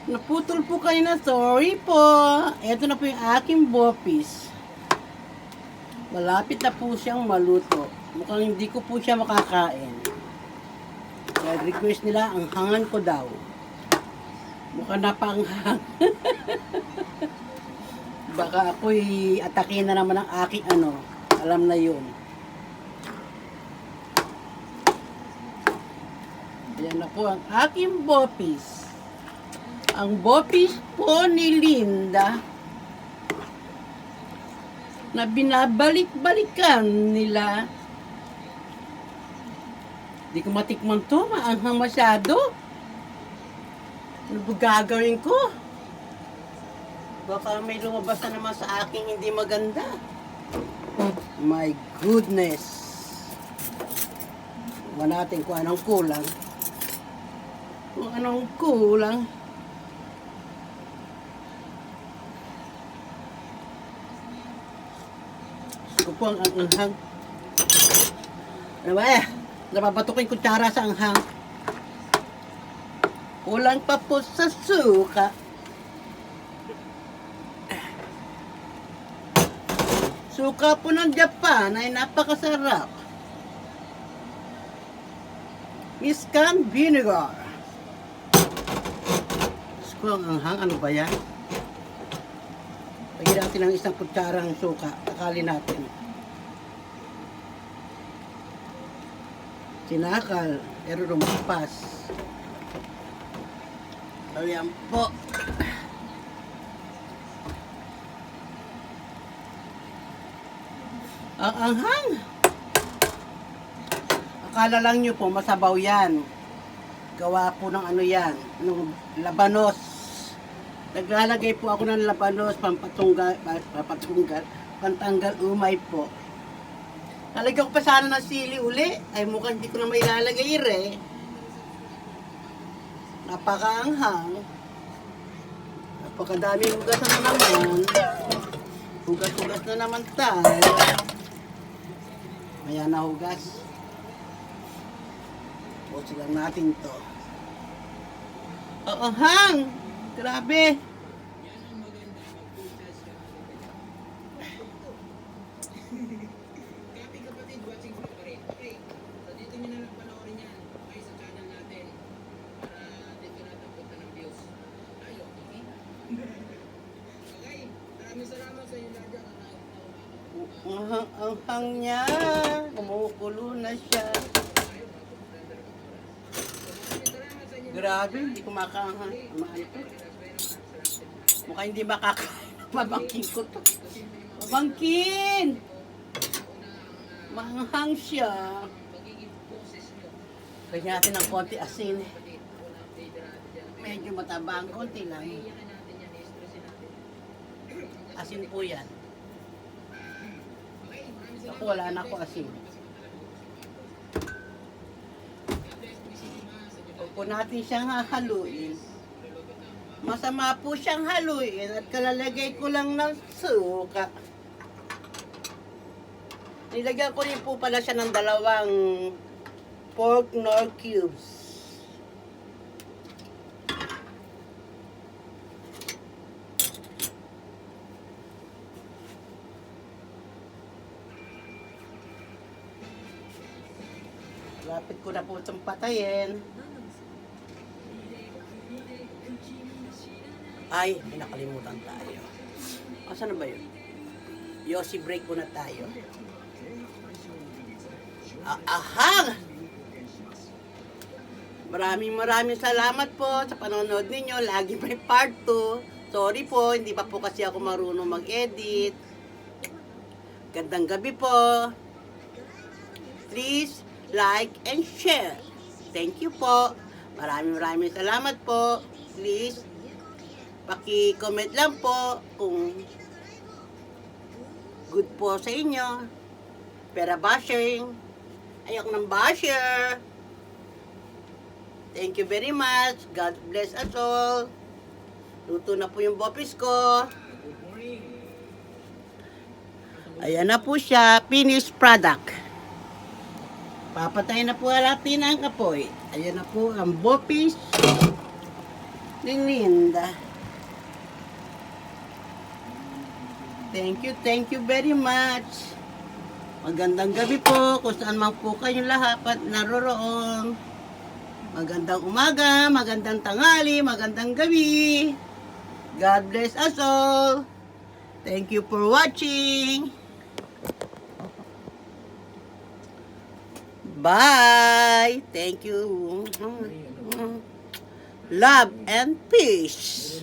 Naputol po kayo na, sorry po. Ito na po yung aking bopis. Malapit na po siyang maluto. Mukhang hindi ko po siya makakain. Kaya request nila, ang hangan ko daw. Mukhang napanghang. Baka ako'y atakin na naman ang aking ano. Alam na yun. Ayan na po ang aking bopis. Ang bopis po ni Linda na binabalik-balikan nila. Di ko matikman to, maanghang masyado. Ano ba gagawin ko? Baka may lumabas na naman sa aking hindi maganda. My goodness. Huwag natin kung anong kulang. Kung anong kulang. Ito po ang anghang. Ano ba eh? Nababato ko yung kutsara sa anghang. Kulang pa po sa suka. Suka po ng Japan ay napakasarap. Iskan vinegar. Gusto ang anghang. Ano ba yan? Lagyan natin ng isang kutsarang suka. Takali natin. Sinakal. Pero lumagpas. Ayan po. Ang anghang. Akala lang nyo po, masabaw yan. Gawa po ng ano yan, ng labanos. Naglalagay po ako ng labanos, pantanggal umay po. Nalagyan ko pa sana ng sili uli, ay mukhang hindi ko na may ilalagay Napakaanghang. Napakadami hugas na naman. Hugas-hugas na naman tayo. Ayan na hugas. Buksan lang natin to. Hang! Grabe! Happy kapatid, watching pa rin. Okay, so dito nyo na lang panoorin yan. Okay, sa channel natin. Para dito natin punta ng views. Tayo, okay? Okay, maraming salamat sa inyo lahat dyan. Ang hang niya. Kumukulo na siya. Grabe, hindi ko makaanghang. Mukha hindi makakain. Mabangkin ko to. Mabangkin! Maanghang siya. Lagyan natin ng konti asin. Medyo mataba ang konti lang. Asin po yan. Ako wala na ako asin. Huwag po natin siyang hahaluin. Masama po siyang haluin at kalalagay ko lang ng suka. Nilagyan ko rin po pala siya ng 2 pork nor cubes. Lapit ko na po itong patayin. Ay, may nakalimutan tayo. Asan na ba yun? Yossi break muna tayo. Ahang! Maraming salamat po sa panonood ninyo. Lagi may part 2. Sorry po, hindi pa po kasi ako marunong mag-edit. Gandang gabi po. Please like and share. Thank you po. Maraming salamat po. Please, paki-comment lang po kung good po sa inyo. Pera bashing. Ayoko ng basher. Thank you very much. God bless us all. Luto na po yung bopis ko. Ayan na po siya. Finished product. Papatay na po natin ang apoy. Ayan na po ang bopis Linda. Thank you very much. Magandang gabi po kung saan man po kayo lahat naroroon. Magandang umaga, magandang tanghali, magandang gabi. God bless us all. Thank you for watching. Bye. Thank you. Love and peace.